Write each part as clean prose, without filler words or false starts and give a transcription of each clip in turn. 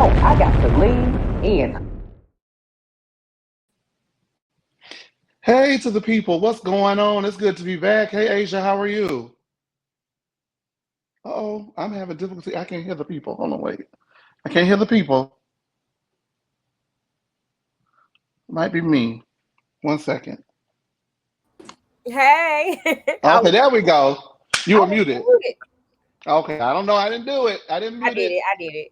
No, I got to lean in. Hey to the people, what's going on? It's good to be back. Hey Asia, how are you? Oh, I'm having difficulty. I can't hear the people. Hold on, wait. I can't hear the people. Might be me. One second. Hey, Okay, there we go. You I were was muted. muted. Okay, I don't know. I didn't do it. I didn't I mute did it. it. I did it.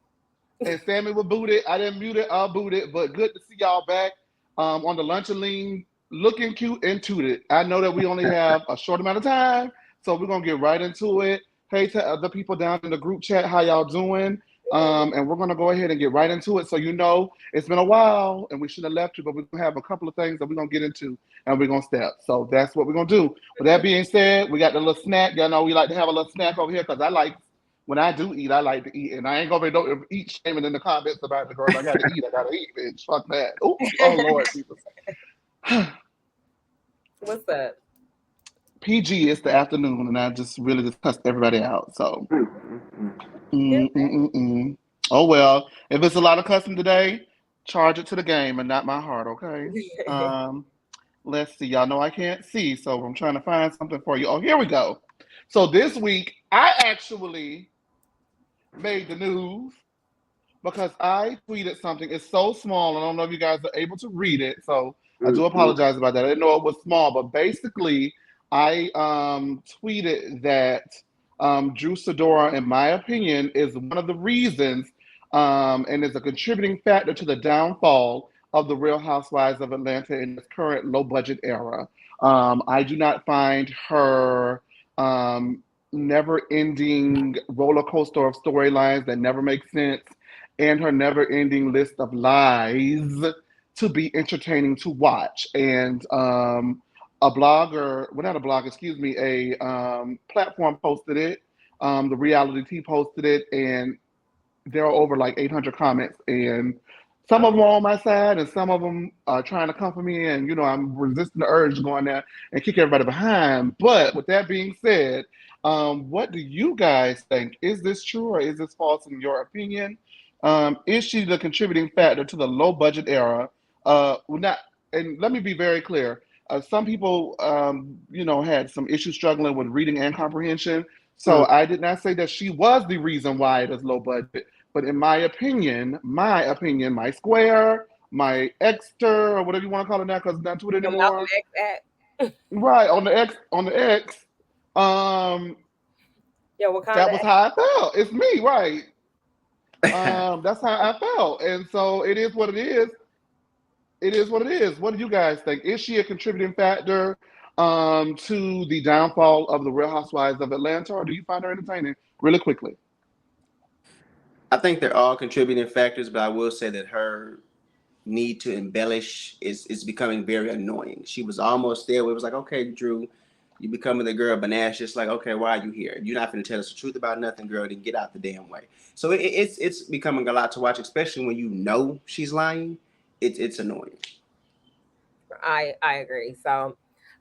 And Sammy was booted. I didn't mute it. I'll boot it. But good to see y'all back on the lunch and lean, looking cute and tooted. I know that we only have a short amount of time, so we're gonna get right into it. Hey to other people down in the group chat, how y'all doing? And we're gonna go ahead and get right into it. So you know it's been a while and we shouldn't have left you, but we're gonna have a couple of things that we're gonna get into and we're gonna step. So that's what we're gonna do. With that being said, we got the little snack. Y'all know we like to have a little snack over here because I like when I do eat, I like to eat, and I ain't gonna be no eat shaming in the comments about the girl. I gotta eat, bitch. Fuck that. Oops. Oh Lord, Jesus. What's up? PG is the afternoon, and I just really just cussed everybody out. So, You're mm, mm, mm, mm. Oh well. If it's a lot of cussing today, charge it to the game and not my heart. Okay. right. Um. Let's see. Y'all know I can't see, so I'm trying to find something for you. Oh, here we go. So this week, I actually made the news because I tweeted something. It's so small. I don't know if you guys are able to read it, so I do apologize about that. I didn't know it was small, but basically, I tweeted that Drew Sidora, in my opinion, is one of the reasons and is a contributing factor to the downfall of the Real Housewives of Atlanta in this current low budget era. I do not find her never ending roller coaster of storylines that never make sense and her never ending list of lies to be entertaining to watch. And a blogger, well, not a blogger, excuse me, a platform posted it. The reality T posted it, and there are over like 800 comments. And some of them are on my side, and some of them are trying to come for me. And, you know, I'm resisting the urge to go in there and kick everybody behind. But with that being said, what do you guys think? Is this true or is this false in your opinion? Is she the contributing factor to the low budget era? Not, and let me be very clear. Some people, you know, had some issues struggling with reading and comprehension. So I did not say that she was the reason why it is low budget. But in my square, my Xter, or whatever you want to call it now, because it's not Twitter The Malcolm anymore. X act. Right, on the X, um, Yeah, Wakanda that was act. how I felt. It's me, right? That's how I felt. And so it is what it is. It is what it is. What do you guys think? Is she a contributing factor to the downfall of the Real Housewives of Atlanta, or do you find her entertaining? Really quickly. I think they're all contributing factors, but I will say that her need to embellish is becoming very annoying. She was almost there where it was like, okay, Drew, you becoming the girl, but now it's just like, okay, why are you here? You're not going to tell us the truth about nothing, girl. Then get out the damn way. So it's becoming a lot to watch, especially when you know she's lying. It's annoying. I agree. So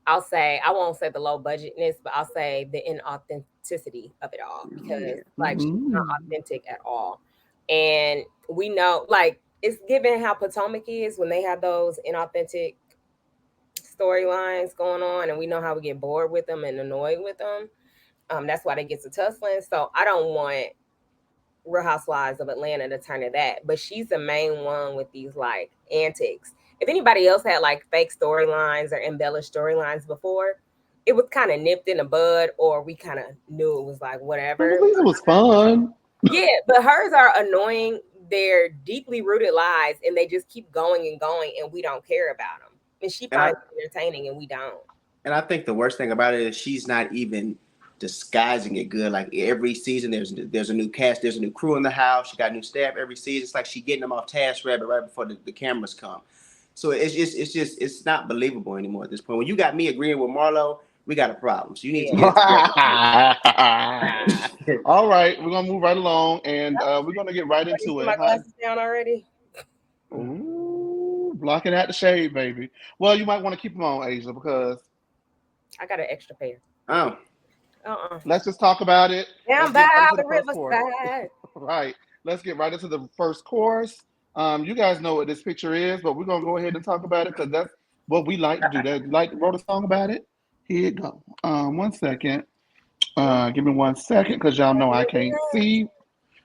I'll say I won't say the low budgetness, but I'll say the inauthenticity of it all because Yeah. like she's not Mm. authentic at all. And we know like it's given how Potomac is when they have those inauthentic storylines going on and we know how we get bored with them and annoyed with them. That's why they get to tussling. So I don't want Real Housewives of Atlanta to turn to that. But she's the main one with these like antics. If anybody else had like fake storylines or embellished storylines before, it was kind of nipped in the bud, or we kind of knew it was like But whatever. at least it was fun. Yeah, but hers are annoying. They're deeply rooted lies, and they just keep going and going, and we don't care about them. And she And I finds it entertaining, and we don't. and I think the worst thing about it is she's not even disguising it good. Like every season, there's a new cast, there's a new crew in the house. She got new staff every season. It's like she getting them off Task Rabbit right before the cameras come. So it's not believable anymore at this point. When you got me agreeing with Marlo, we got a problem. So you need to Yeah. get it together. All right, we're gonna move right along, and we're gonna get right You into see it. my glasses down already? Ooh, blocking out the shade, baby. Well, you might want to keep them on, Asia, because I got an extra pair. Oh, Uh-uh. let's just talk about it. Down Let's get right by into the the first quarter. riverside. Right. let's get right into the first course. You guys know what this picture is, but we're gonna go ahead and talk about it because that's what we like to do. That like wrote a song about it. Here you go. 1 second. Give me 1 second because y'all know I can't see.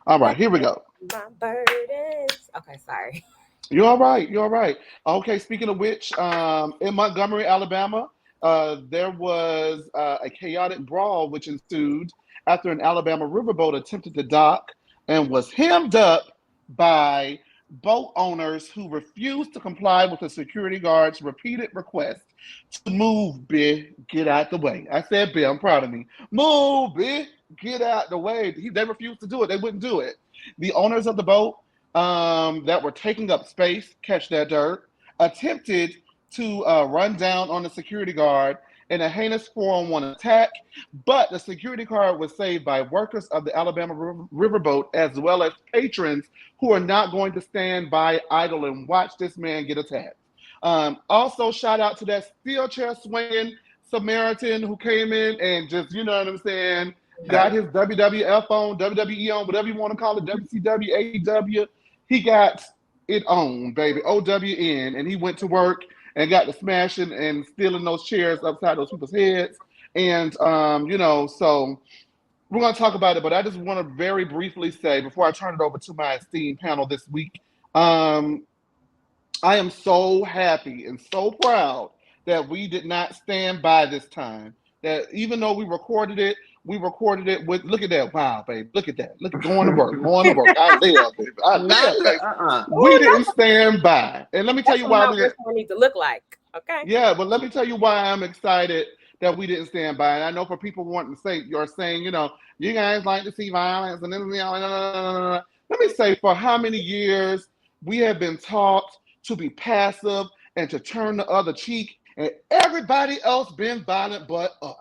All right, here we go. My burdens. Okay, sorry. You're all right. You're all right. Okay, speaking of which, in Montgomery, Alabama, there was a chaotic brawl which ensued after an Alabama riverboat attempted to dock and was hemmed up by boat owners who refused to comply with the security guard's repeated request to move, B, get out the way. I said, B, I'm proud of me. Move, B, get out the way. They refused to do it. They wouldn't do it. The owners of the boat that were taking up space, catch that dirt, attempted to run down on the security guard in a heinous 4-on-1 attack, but the security guard was saved by workers of the Alabama riverboat as well as patrons who are not going to stand by idle and watch this man get attacked. Also, shout out to that steel chair swinging Samaritan who came in and just, you know what I'm saying, got his WWF on, WWE on, whatever you want to call it, WCW, AEW. He got it on, baby, OWN, and he went to work and got to smashing and stealing those chairs upside those people's heads. And, so we're going to talk about it, but I just want to very briefly say, before I turn it over to my esteemed panel this week, I am so happy and so proud that we did not stand by this time. That even though we recorded it with, look at that. Wow, baby. Look at that. Look at going to work. I live, baby. I live, baby. We didn't stand by. And let me tell you why we need to look like. Okay. Yeah, but let me tell you why I'm excited that we didn't stand by. And I know for people wanting to say, you're saying, you guys like to see violence and then, let me say, for how many years we have been taught to be passive and to turn the other cheek, and everybody else been violent but us.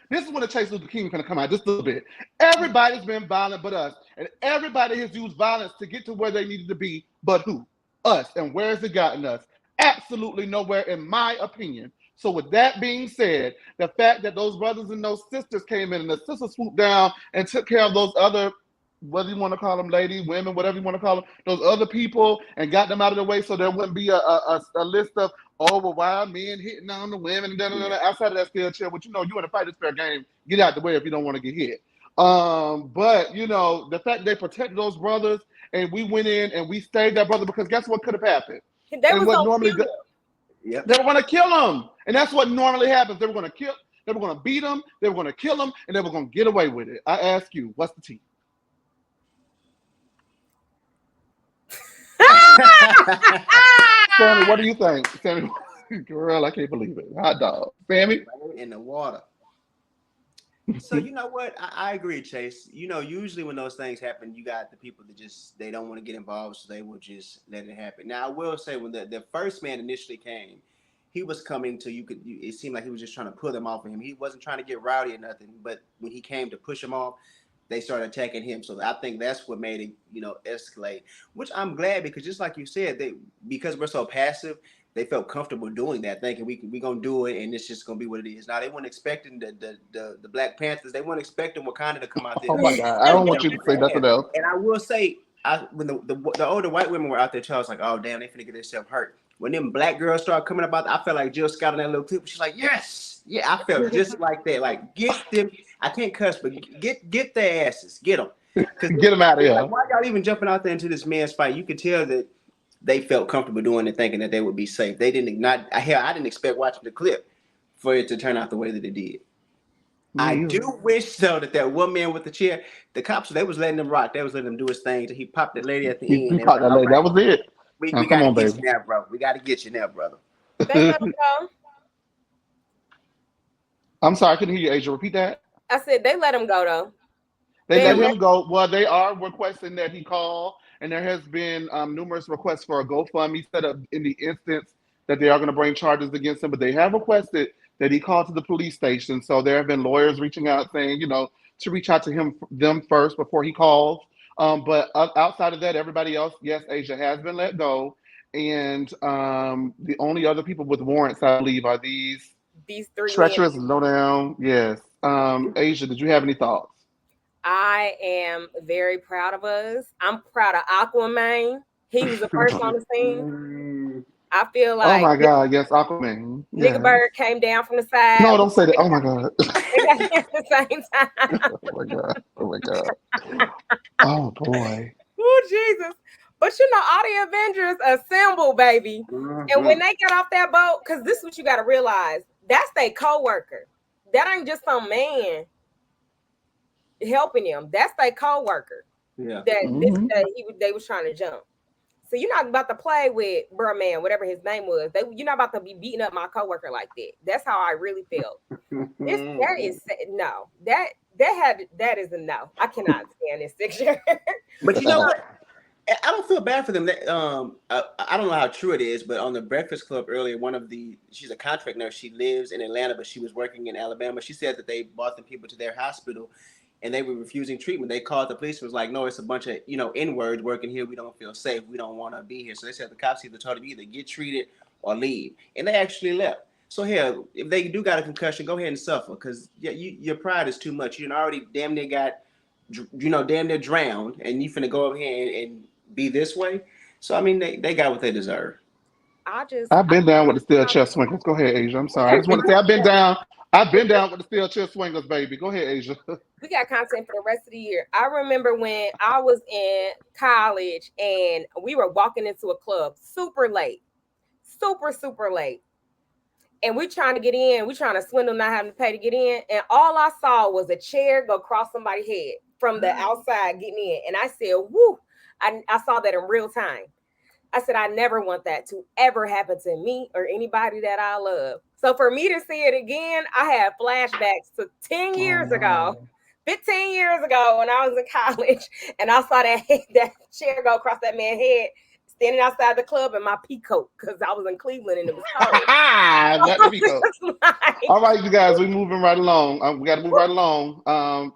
This is when the Chase Luther King is going to come out just a little bit. Everybody's been violent but us, and everybody has used violence to get to where they needed to be, but who? Us. And where has it gotten us? Absolutely nowhere, in my opinion. So with that being said, the fact that those brothers and those sisters came in and the sisters swooped down and took care of those other, whether you want to call them ladies, women, whatever you want to call them, those other people, and got them out of the way so there wouldn't be a list of, oh, well, why men hitting on the women, outside of that steel chair, but you in a fight is fair game, get out the way if you don't want to get hit. But, the fact they protected those brothers and we went in and we stayed that brother, because guess what could have happened? They were going to kill them. And that's what normally happens. They were going to beat them, they were going to kill them, and they were going to get away with it. I ask you, what's the tea? Sammy, what do you think? Sammy, girl, I can't believe it. Hot dog. Sammy? In the water. So you know what? I agree, Chase. Usually when those things happen, you got the people that they don't want to get involved, so they will just let it happen. Now, I will say when the first man initially came, he was coming to it seemed like he was just trying to pull them off of him. He wasn't trying to get rowdy or nothing, but when he came to push him off, they started attacking him. So I think that's what made it, escalate, which I'm glad, because just like you said, because we're so passive, they felt comfortable doing that, thinking we gonna do it and it's just gonna be what it is. Now they weren't expecting the Black Panthers. They weren't expecting Wakanda to come out there. Oh my God! I don't want you to say nothing else. And I will say, when the older white women were out there, I was like, oh damn, they finna get themselves hurt. When them black girls started coming about, I felt like Jill Scott in that little clip. She's like, yes, yeah, I felt just like that. Like, get them. I can't cuss, but get their asses, get them. Get them out of here. Like, why y'all even jumping out there into this man's fight? You could tell that they felt comfortable doing it, thinking that they would be safe. They didn't I didn't expect watching the clip for it to turn out the way that it did. I do wish though that one man with the chair, the cops, they was letting him rock. They was letting him do his thing till he popped that lady at the end. He popped that lady. That was it. We gotta get you now, bro. We gotta get you now, brother. They let him go. I'm sorry, I couldn't hear you, Asia. Repeat that. I said they let him go though. They let him go. Well, they are requesting that he call, and there has been numerous requests for a GoFundMe set up in the instance that they are going to bring charges against him. But they have requested that he call to the police station. So there have been lawyers reaching out saying, to reach out to them first before he calls. But outside of that, everybody else, yes, Asia has been let go. And the only other people with warrants, I believe, are these three treacherous lowdown. Yes. Asia, did you have any thoughts? I am very proud of us. I'm proud of Aquaman. He was the first on the scene. I feel Oh like my God, yes, Aquaman. Nigga Yes. Bird came down from the side. No, don't say that. Oh my God. They got here at the same time. Oh my God. Oh my God. Oh boy. Oh, Jesus. But you know, all the Avengers assemble, baby. And when they got off that boat, because this is what you got to realize, that's their co-worker. That ain't just some man helping him. That's their co-worker. Yeah. They was trying to jump. So you're not about to play with Bruh Man, whatever his name was. You're not about to be beating up my coworker like that. That's how I really felt. That is no. That is a no. I cannot stand this picture. But you know what? I don't feel bad for them. I don't know how true it is, but on the Breakfast Club earlier, she's a contract nurse. She lives in Atlanta, but she was working in Alabama. She said that they brought them people to their hospital and they were refusing treatment. They called the police and was like, no, it's a bunch of, N-words working here. We don't feel safe. We don't want to be here. So they said the cops either told them either get treated or leave. And they actually left. So here, if they do got a concussion, go ahead and suffer because your pride is too much. You already damn near got, damn near drowned and you finna go up here and be this way. So, I mean, they got what they deserve. I've been down with the steel chest swingers. Go ahead, Asia. I'm sorry. I just want to say I've been down with the steel chest swingers, baby. Go ahead, Asia. We got content for the rest of the year. I remember when I was in college and we were walking into a club super late. Super late. And we're trying to get in. We're trying to swindle, not having to pay to get in. And all I saw was a chair go across somebody's head from the outside getting in. And I said, woo. I saw that in real time. I said, I never want that to ever happen to me or anybody that I love. So for me to see it again, I had flashbacks to 10 years ago, 15 years ago when I was in college. And I saw that chair go across that man's head standing outside the club in my peacoat because I was in Cleveland and it was cold. Not the peacoat. All right, you guys, we're moving right along. We got to move right along.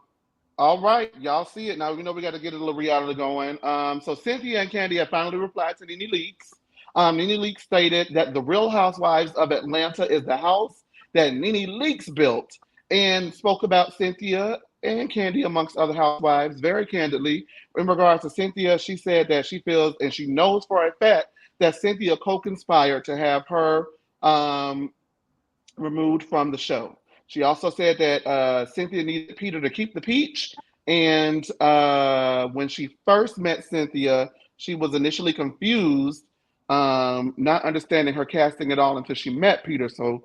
All right, y'all see it now. We know we got to get a little reality going. So Cynthia and Kandi have finally replied to NeNe Leakes. NeNe Leakes stated that the Real Housewives of Atlanta is the house that NeNe Leakes built, and spoke about Cynthia and Kandi amongst other housewives very candidly. In regards to Cynthia, she said that she feels and she knows for a fact that Cynthia co-conspired to have her removed from the show. She also said that Cynthia needed Peter to keep the peach. And when she first met Cynthia, she was initially confused, not understanding her casting at all until she met Peter. So,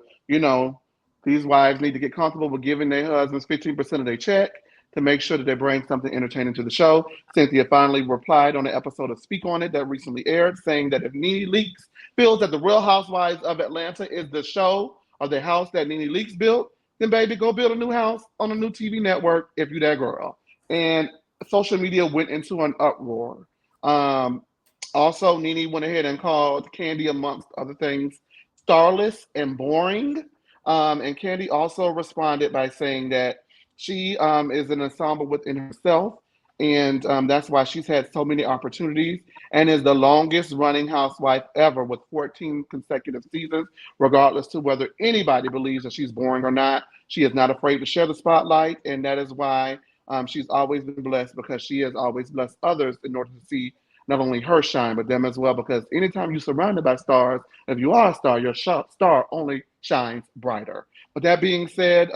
these wives need to get comfortable with giving their husbands 15% of their check to make sure that they bring something entertaining to the show. Cynthia finally replied on the episode of Speak On It that recently aired, saying that if NeNe Leakes feels that the Real Housewives of Atlanta is the show or the house that NeNe Leakes built, then baby, go build a new house on a new TV network if you that girl. And social media went into an uproar. Also, NeNe went ahead and called Kandi, amongst other things, starless and boring. And Kandi also responded by saying that she is an ensemble within herself, and that's why she's had so many opportunities and is the longest running housewife ever with 14 consecutive seasons, regardless to whether anybody believes that she's boring or not. She is not afraid to share the spotlight, and that is why she's always been blessed, because she has always blessed others in order to see not only her shine, but them as well, because anytime you're surrounded by stars, if you are a star, your star only shines brighter. With that being said,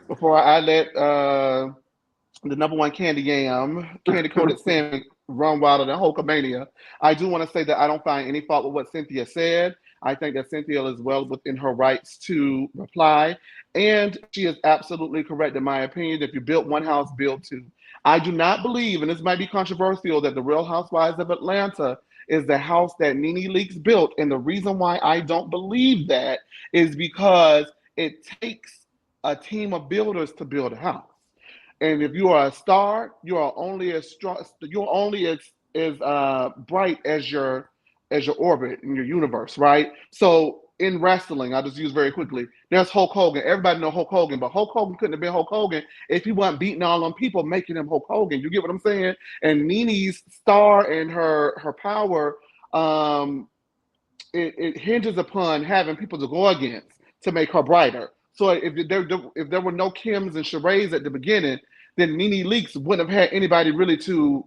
before I let the number one candy coated salmon run wilder than Hulkamania, I do want to say that I don't find any fault with what Cynthia said. I think that Cynthia is well within her rights to reply. And she is absolutely correct, in my opinion. If you built one house, build two. I do not believe, and this might be controversial, that the Real Housewives of Atlanta is the house that NeNe Leakes built. And the reason why I don't believe that is because it takes a team of builders to build a house. And if you are a star, you are only as strong, you're only as bright as your orbit in your universe, right? So in wrestling, I'll just use very quickly, there's Hulk Hogan. Everybody know Hulk Hogan, but Hulk Hogan couldn't have been Hulk Hogan if he wasn't beating all them people, making him Hulk Hogan. You get what I'm saying? And NeNe's star and her power, it hinges upon having people to go against to make her brighter. So if there were no Kims and Sherrays at the beginning, then NeNe Leakes wouldn't have had anybody really to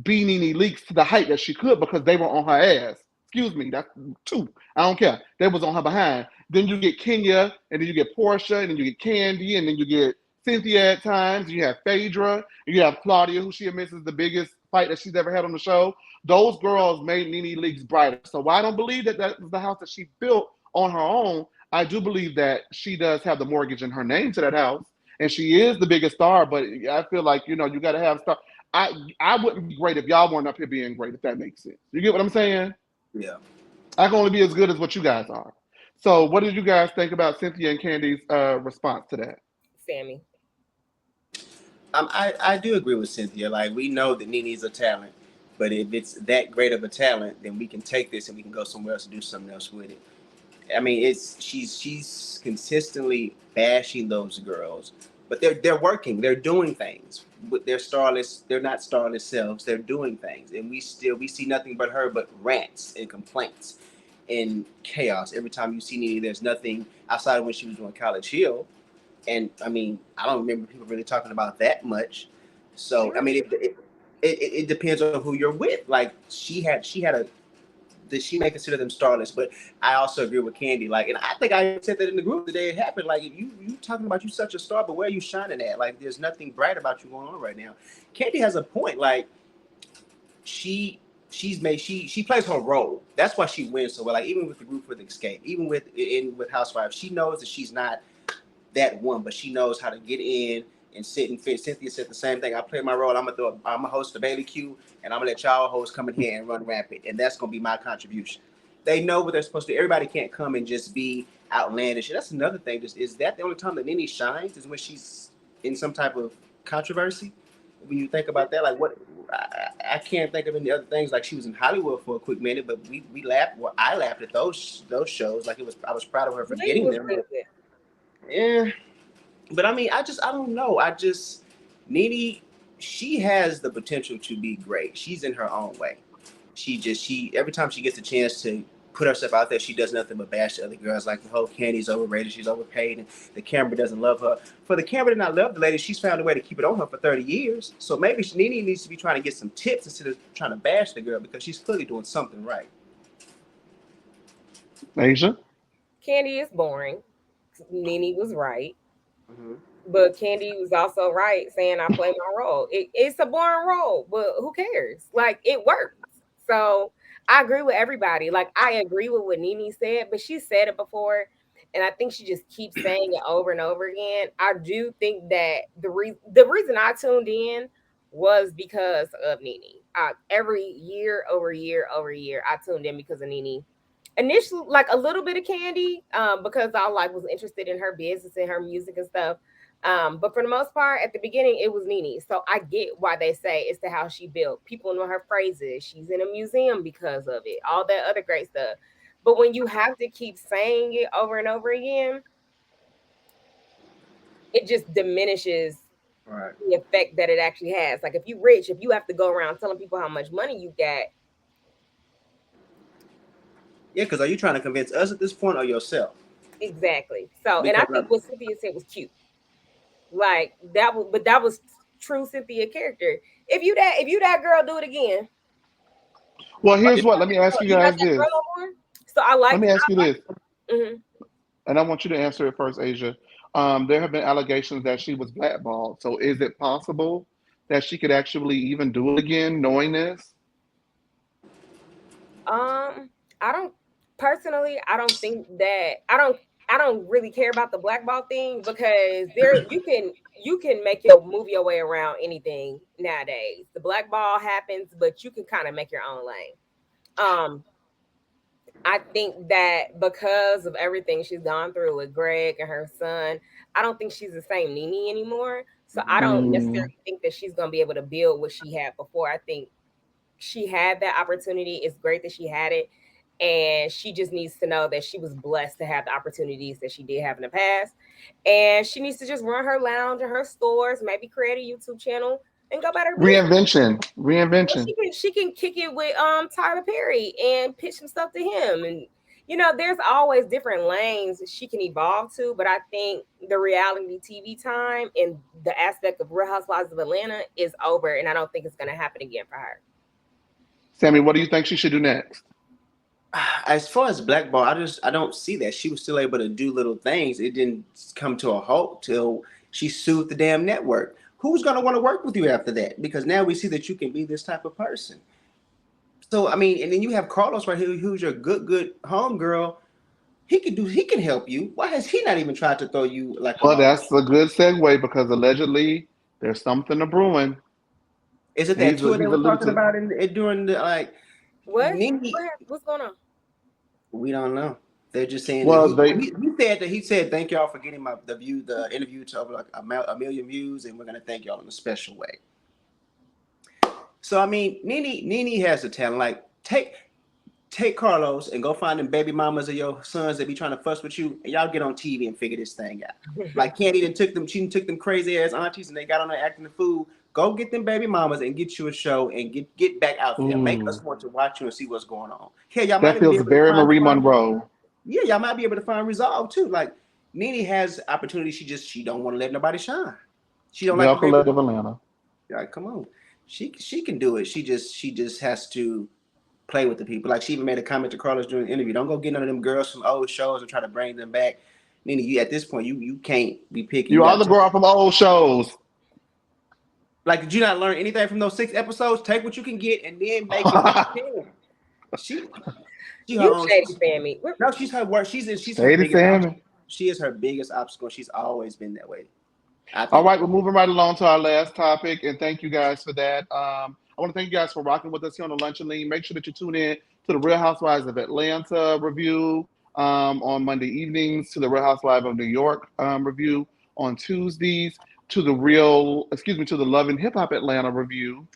be NeNe Leakes to the height that she could because they were on her ass. Excuse me, that's two. I don't care. They was on her behind. Then you get Kenya, and then you get Portia, and then you get Kandi, and then you get Cynthia at times. You have Phaedra, and you have Claudia, who she admits is the biggest fight that she's ever had on the show. Those girls made NeNe Leakes brighter. So I don't believe that that was the house that she built on her own. I do believe that she does have the mortgage in her name to that house, and she is the biggest star. But I feel like you got to have star. I wouldn't be great if y'all weren't up here being great. If that makes sense, you get what I'm saying? Yeah. I can only be as good as what you guys are. So, what did you guys think about Cynthia and Kandi's response to that? Sammy. I do agree with Cynthia. Like, we know that NeNe's a talent, but if it's that great of a talent, then we can take this and we can go somewhere else and do something else with it. I mean, she's consistently bashing those girls, but they're working, they're doing things. They're starless, they're not starless selves, they're doing things, and we see nothing but her but rants and complaints and chaos. Every time you see NeNe, there's nothing outside of when she was doing College Hill. And I mean, I don't remember people really talking about that much. So I mean, it depends on who you're with. Like she may consider them starless, but I also agree with Kandi. Like, and I think I said that in the group the day it happened. Like, you talking about you such a star, but where are you shining at? Like, there's nothing bright about you going on right now. Kandi has a point. Like, she plays her role. That's why she wins so well. Like, even with the group with Escape, even with Housewives, she knows that she's not that one, but she knows how to get in and sit and fit. Cynthia said the same thing. I play my role. I'm gonna host the Bailey Q, and I'm gonna let y'all hosts come in here and run rampant, and that's gonna be my contribution. They know what they're supposed to do. Everybody can't come and just be outlandish. And that's another thing. Is that the only time that NeNe shines is when she's in some type of controversy? When you think about that, like what I can't think of any other things. Like she was in Hollywood for a quick minute, but we laughed. Well, I laughed at those shows. Like I was proud of her for getting them. Yeah, but I mean, I don't know. NeNe, she has the potential to be great. She's in her own way. She every time she gets a chance to put herself out there, she does nothing but bash the other girls. Like the whole Kandi's overrated, she's overpaid, and the camera doesn't love her. For the camera to not love the lady, she's found a way to keep it on her for 30 years. So maybe NeNe needs to be trying to get some tips instead of trying to bash the girl because she's clearly doing something right. Asia? Kandi is boring. NeNe was right. Mm-hmm. But Kandi was also right saying I play my role. It's a boring role, but who cares? Like, it works. So I agree with everybody. Like, I agree with what NeNe said, but she said it before, and I think she just keeps saying it over and over again. I do think that the reason I tuned in was because of NeNe. Every year, over year, I tuned in because of NeNe. Initially, like a little bit of Kandi, because I was interested in her business and her music and stuff. But for the most part, at the beginning, it was NeNe. So I get why they say it's the house she built. People know her phrases. She's in a museum because of it. All that other great stuff. But when you have to keep saying it over and over again, it just diminishes the effect that it actually has. Like if you're rich, if you have to go around telling people how much money you got. Yeah, because are you trying to convince us at this point or yourself? Exactly. So, and I think what Cynthia said was cute. Like that was true Cynthia character. If you that girl, do it again. Well, here's what. Let me ask you guys this. So let me ask you this. Mm-hmm. And I want you to answer it first, Asia. There have been allegations that she was blackballed. So is it possible that she could actually even do it again, knowing this? I don't think that I don't really care about the blackball thing because you can move your way around anything nowadays. The blackball happens, but you can kind of make your own lane. I think that because of everything she's gone through with Greg and her son, I don't think she's the same NeNe anymore. So I don't necessarily think that she's gonna be able to build what she had before. I think she had that opportunity. It's great that she had it. And she just needs to know that she was blessed to have the opportunities that she did have in the past. And she needs to just run her lounge and her stores, maybe create a YouTube channel and go about her business. Reinvention. She can kick it with Tyler Perry and pitch some stuff to him. And You know, there's always different lanes she can evolve to, but I think the reality TV time and the aspect of Real Housewives of Atlanta is over, and I don't think it's going to happen again for her. Sammy, what do you think she should do next? As far as blackball, I don't see that. She was still able to do little things. It didn't come to a halt till she sued the damn network. Who's gonna want to work with you after that? Because now we see that you can be this type of person. So I mean, and then you have Carlos right here, who's your good home girl. He can help you. Why has he not even tried to throw you like a Well, ball? that's a good segue because allegedly there's something a brewing. Is it that tour they He's were alluded talking to. about during the like What? Nene? What's going on? We don't know. They're just saying that Well, they he said thank y'all for getting the interview to over like a million views, and we're gonna thank y'all in a special way. So I mean, Nene has the talent. Like take Carlos and go find them baby mamas of your sons that be trying to fuss with you, and y'all get on TV and figure this thing out. Like Kandi took them crazy ass aunties and they got on there acting the fool. Go get them baby mamas and get you a show and get back out there. Make us want to watch you and see what's going on. Hell, y'all might that even be feels able to very find Marie Monroe. yeah, y'all might be able to find resolve too. Like Nene has opportunity. She don't want to let nobody shine. She don't Bell like to be Collective Atlanta. like, come on. She can do it. She just has to play with the people. Like she even made a comment to Carlos during the interview. Don't go get none of them girls from old shows and try to bring them back. Nene, you at this point you can't be picky. You are the girl from old shows. Like, did you not learn anything from those 6 episodes? Take what you can get and then make it what you can. She her You own. shady Sammy. No, she's her work. She's her Shady biggest Sammy. obstacle. She is her biggest obstacle. She's always been that way. All right, we're moving right along to our last topic, and thank you guys for that. I want to thank you guys for rocking with us here on the Lunch and Lean. Make sure that you tune in to the Real Housewives of Atlanta review on Monday evenings, to the Real Housewives of New York review on Tuesdays, to the Love and Hip Hop Atlanta review,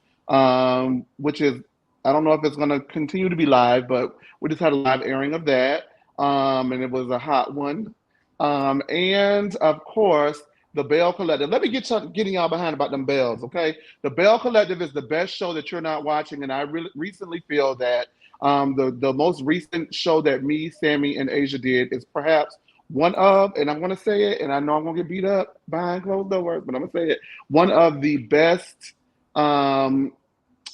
which is, I don't know if it's going to continue to be live, but we just had a live airing of that, and it was a hot one. And of course, the Bell Collective. Let me getting y'all behind about them bells, okay? The Bell Collective is the best show that you're not watching, and I really recently feel that the most recent show that me, Sammy, and Asia did is perhaps one of, and I'm going to say it, and I know I'm going to get beat up behind closed doors, but I'm going to say it, one of the best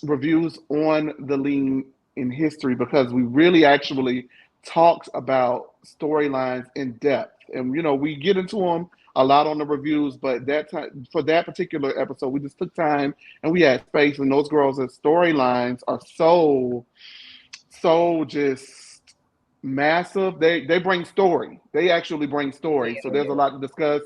reviews on the lean in history, because we really actually talked about storylines in depth. And, you know, we get into them a lot on the reviews, but that time, for that particular episode, we just took time and we had space, and those girls' storylines are so just massive. They bring story. They actually bring story. So there's a lot to discuss.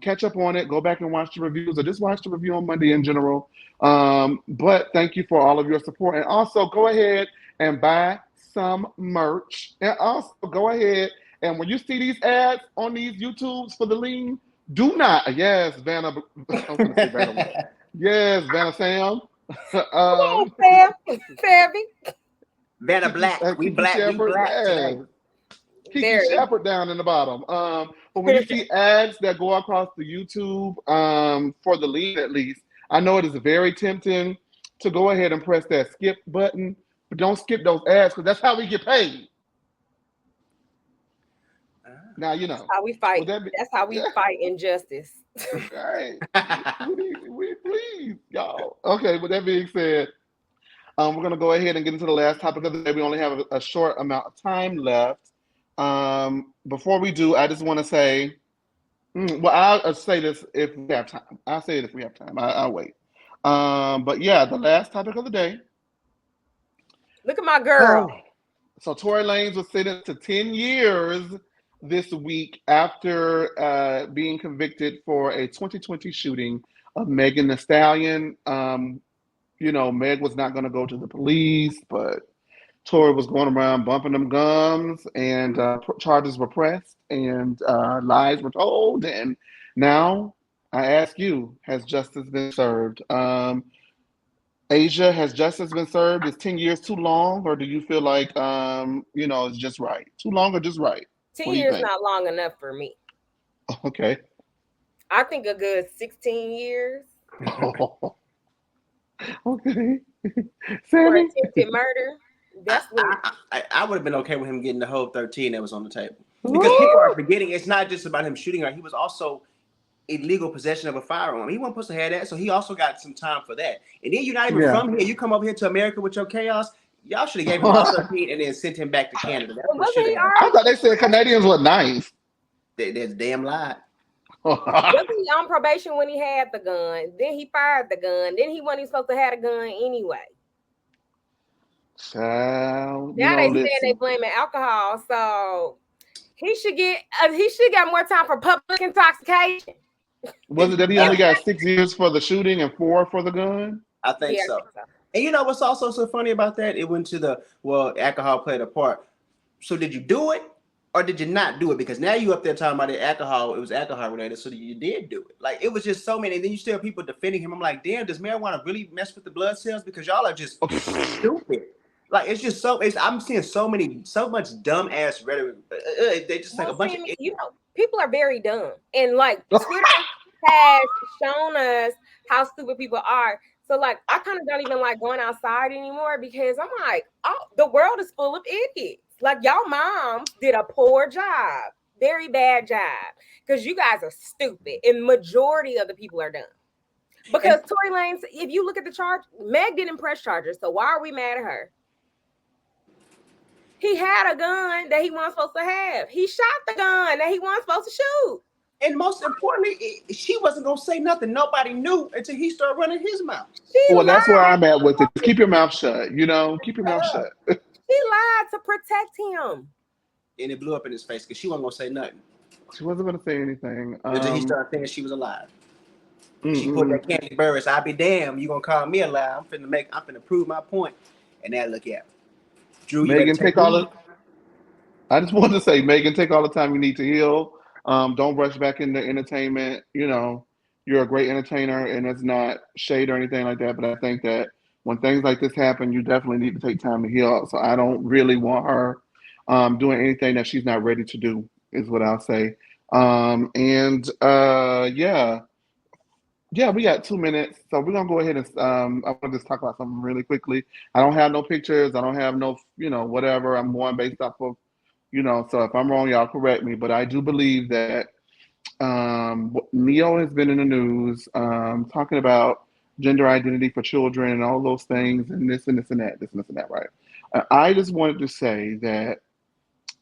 Catch up on it. Go back and watch the reviews, or just watch the review on Monday in general. But thank you for all of your support, and also go ahead and buy some merch, and also go ahead and when you see these ads on these YouTubes for the lean, do not. Yes, Vanna. I'm going to say Vanna. Yes, Vanna Sam. Come on, Sam. Sammy. Vanna Black. We black today. Kiki Shepherd down in the bottom. But when you see ads that go across the YouTube, for the lean at least, I know it is very tempting to go ahead and press that skip button, but don't skip those ads, because that's how we get paid. Now you know. That's how we fight. That's how we fight injustice. Right. we please, y'all. Okay, with that being said, we're going to go ahead and get into the last topic of the day. We only have a short amount of time left. Before we do, I just want to say, well, I'll say this if we have time. I'll say it if we have time. I'll wait. But yeah, the last topic of the day. Look at my girl. So Tory Lanez was sentenced to 10 years this week after being convicted for a 2020 shooting of Megan Thee Stallion. You know, Meg was not going to go to the police, but Tory was going around bumping them gums, and charges were pressed, and lies were told. And now I ask you, has justice been served? Asia, has justice been served? Is 10 years too long, or do you feel like, you know, it's just right? Too long or just right? 10 years not long enough for me. Okay. I think a good 16 years. Okay. For attempted murder. That's what I would have been okay with him getting the whole 13 that was on the table. Because people are forgetting it's not just about him shooting her. He was also illegal possession of a firearm. He wasn't supposed to have that, so he also got some time for that. And then you're not even from here. You come over here to America with your chaos. Y'all should have gave him all 13 and then sent him back to Canada. That's what should have happened. I thought they said Canadians were nice. That's damn lie. Was he on probation when he had the gun? Then he fired the gun. Then he wasn't even supposed to have a gun anyway. Child, Now they saying they blaming alcohol, so he should get more time for public intoxication. Was it that he only got 6 years for the shooting and 4 for the gun? I think so. And you know what's also so funny about that? It went to alcohol played a part. So did you do it or did you not do it? Because now you up there talking about the alcohol, it was alcohol related, so you did do it. Like, it was just so many. And then you still have people defending him. I'm like, damn, does marijuana really mess with the blood cells? Because y'all are just stupid. Like, it's just I'm seeing so much dumb ass rhetoric. They just like a bunch of, people are very dumb, and like Twitter has shown us how stupid people are. So like, I kind of don't even like going outside anymore because I'm like, oh, the world is full of idiots. Like, y'all moms did a poor job, very bad job, because you guys are stupid, and majority of the people are dumb. Because Tory Lanez, if you look at the charge, Meg didn't press charges, so why are we mad at her? He had a gun that he wasn't supposed to have. He shot the gun that he wasn't supposed to shoot. And most importantly, she wasn't going to say nothing. Nobody knew until he started running his mouth. Well, that's where I'm at with it. Keep your mouth shut, keep your mouth shut. She lied to protect him. And it blew up in his face because she wasn't going to say nothing. She wasn't going to say anything. Until he started thinking she was alive. She put that Candy Burris, I'll be damned, you going to call me alive. I'm finna prove my point. And now look at me. Drew, Megan, I just wanted to say, Megan, take all the time you need to heal. Don't rush back into entertainment. You're a great entertainer, and it's not shade or anything like that. But I think that when things like this happen, you definitely need to take time to heal. So I don't really want her doing anything that she's not ready to do, is what I'll say. Yeah, we got 2 minutes, so we're gonna go ahead and I want to just talk about something really quickly. I don't have no pictures. I don't have no, whatever. I'm going based off of, So if I'm wrong, y'all correct me. But I do believe that Neo has been in the news talking about gender identity for children and all those things and this and this and that, right? I just wanted to say that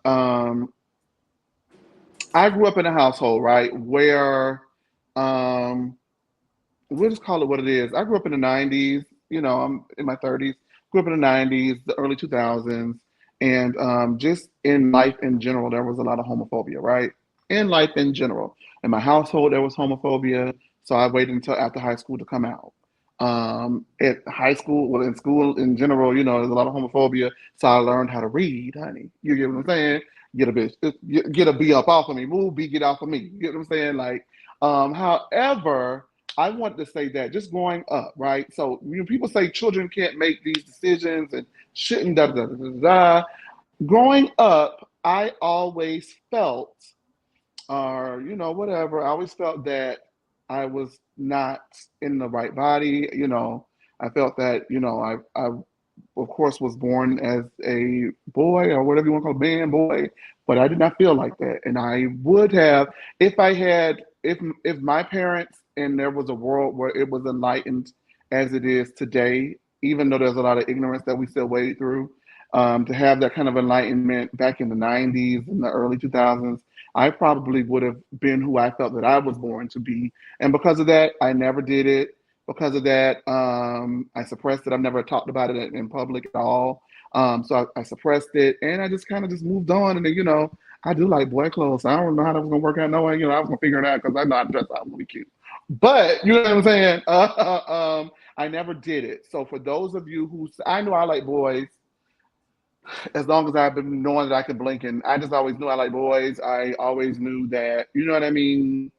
I grew up in a household, right, where we'll just call it what it is. I grew up in the 90s, I'm in my 30s, grew up in the 90s, the early 2000s, and just in life in general, there was a lot of homophobia, right? In life in general. In my household, there was homophobia, so I waited until after high school to come out. At high school, in school in general, there's a lot of homophobia, so I learned how to read, honey. You get what I'm saying? Get a B up off of me. Move, B, get off of me. You get what I'm saying? Like, however, I want to say that just growing up, right? So people say children can't make these decisions and shouldn't, da da da da da. Growing up, I always felt, or whatever, I always felt that I was not in the right body. I felt that I of course was born as a boy or whatever you want to call it, man, boy, but I did not feel like that, and I would have if my parents. And there was a world where it was enlightened as it is today, even though there's a lot of ignorance that we still wade through, to have that kind of enlightenment back in the 90s and the early 2000s, I probably would have been who I felt that I was born to be. And because of that, I never did it. Because of that, I suppressed it. I've never talked about it in public at all. So I suppressed it, and I just kind of just moved on. And then, I do like boy clothes. So I don't know how that was going to work out. No way, I was going to figure it out because I know how to dress out really cute. But you know what I'm saying? I never did it. So for those of you who, I know I like boys as long as I've been knowing that I can blink, and I just always knew I like boys. I always knew that, you know what I mean?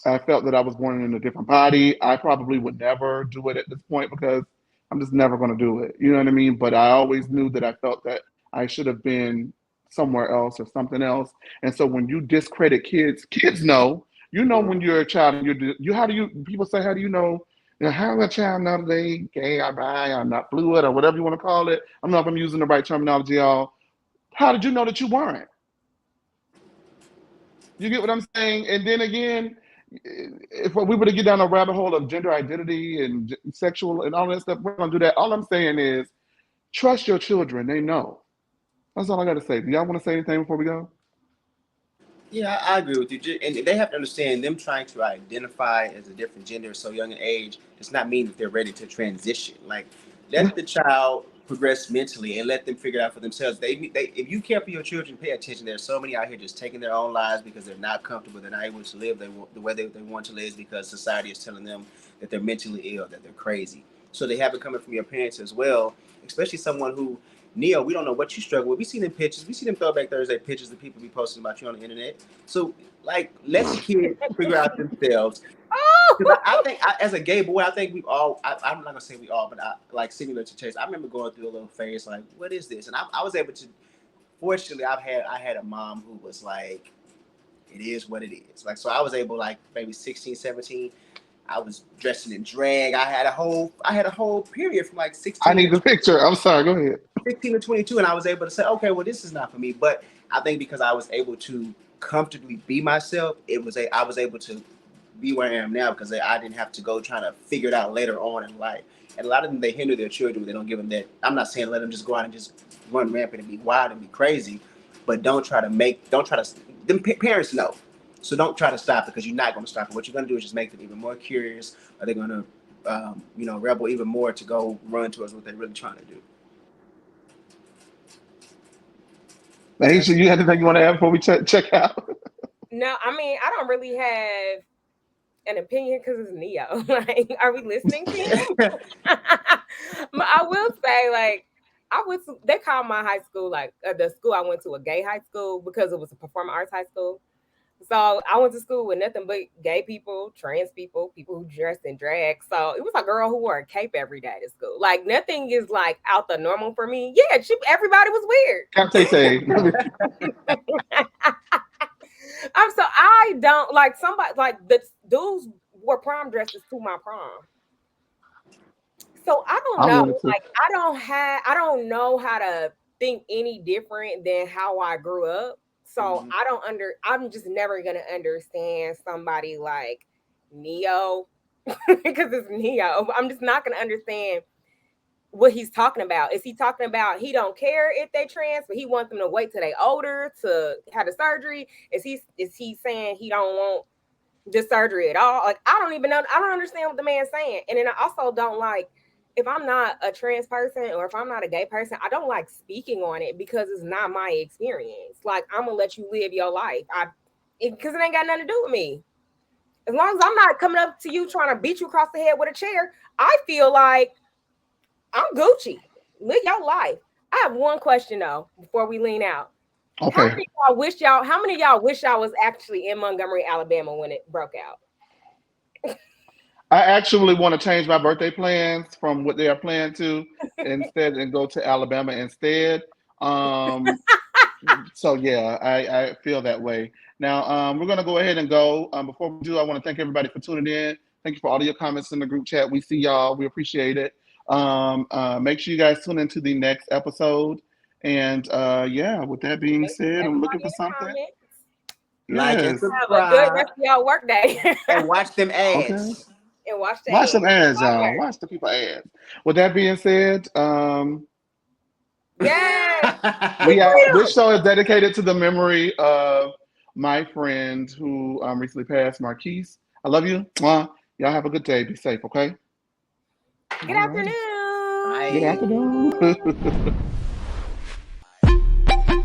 I felt that I was born in a different body. I probably would never do it at this point because I'm just never going to do it. You know what I mean? But I always knew that I felt that I should have been somewhere else or something else. And so when you discredit kids know. When you're a child and people say, how do you know how does a child know they gay or bi or not fluid or whatever you want to call it? I don't know if I'm using the right terminology, y'all. How did you know that you weren't? You get what I'm saying? And then again, if we were to get down a rabbit hole of gender identity and sexual and all that stuff, we're gonna do that. All I'm saying is trust your children. They know. That's all I got to say. Do y'all want to say anything before we go? Yeah, I agree with you. And they have to understand them trying to identify as a different gender at so young an age does not mean that they're ready to transition. Like, let the child progress mentally and let them figure it out for themselves. If you care for your children, pay attention. There's so many out here just taking their own lives because they're not comfortable, they're not able to live the way they want to live because society is telling them that they're mentally ill, that they're crazy. So they have it coming from your parents as well, especially someone who Neo, we don't know what you struggle with. We see them pictures. We see them Throwback Thursday pictures that people be posting about you on the internet. So, like, let the kids figure out themselves. I think, as a gay boy, I think we've all, I'm not going to say we all, but like similar to Chase, I remember going through a little phase like, what is this? And I was able to, fortunately, I had a mom who was like, it is what it is. Like, so I was able, like, maybe 16, 17, I was dressing in drag. I had a whole period from like 16. I need the picture. I'm sorry. Go ahead. 16 to 22, and I was able to say, okay, well, this is not for me. But I think because I was able to comfortably be myself, I was able to be where I am now because I didn't have to go trying to figure it out later on in life. And a lot of them, they hinder their children. They don't give them that. I'm not saying let them just go out and just run rampant and be wild and be crazy, but them parents know. So don't try to stop it because you're not going to stop it. What you're going to do is just make them even more curious, or they're going to, rebel even more to go run towards what they're really trying to do. Aisha, you have anything you want to add before we check out? No, I mean, I don't really have an opinion because it's Neo. Like, are we listening to him? But I will say, like, they called my high school, like, the school I went to, a gay high school because it was a performing arts high school. So I went to school with nothing but gay people, trans people, people who dressed in drag. So it was a girl who wore a cape every day to school. Like, nothing is like out the normal for me. Yeah, everybody was weird. Can't say. So I don't like somebody like the dudes wore prom dresses to my prom. So I don't know. Like, I don't know how to think any different than how I grew up. So I'm just never gonna understand somebody like Neo because it's Neo. I'm just not gonna understand what he's talking about. Is he talking about he don't care if they trans, but he wants them to wait till they older to have the surgery? Is he saying he don't want the surgery at all? Like, I don't even know. I don't understand what the man's saying. And then I also don't like, if I'm not a trans person or if I'm not a gay person, I don't like speaking on it because it's not my experience. Like, I'm gonna let you live your life. Because it ain't got nothing to do with me. As long as I'm not coming up to you trying to beat you across the head with a chair, I feel like I'm Gucci. Live your life. I have one question though before we lean out. Okay. How many of y'all wish y'all was actually in Montgomery, Alabama when it broke out? I actually want to change my birthday plans from what they are planned to instead and go to Alabama instead. So yeah, I feel that way. Now we're gonna go ahead and go. Before we do, I want to thank everybody for tuning in. Thank you for all of your comments in the group chat. We see y'all. We appreciate it. Make sure you guys tune into the next episode. And yeah, with that being said, I'm looking for something. Like and subscribe. Have a good rest of y'all work day. And watch them ads. Okay. And watch some ads, y'all. Watch the people ads. With that being said, yeah, this show is dedicated to the memory of my friend who recently passed, Marquise. I love you. Y'all have a good day. Be safe, okay? Good afternoon. Good afternoon.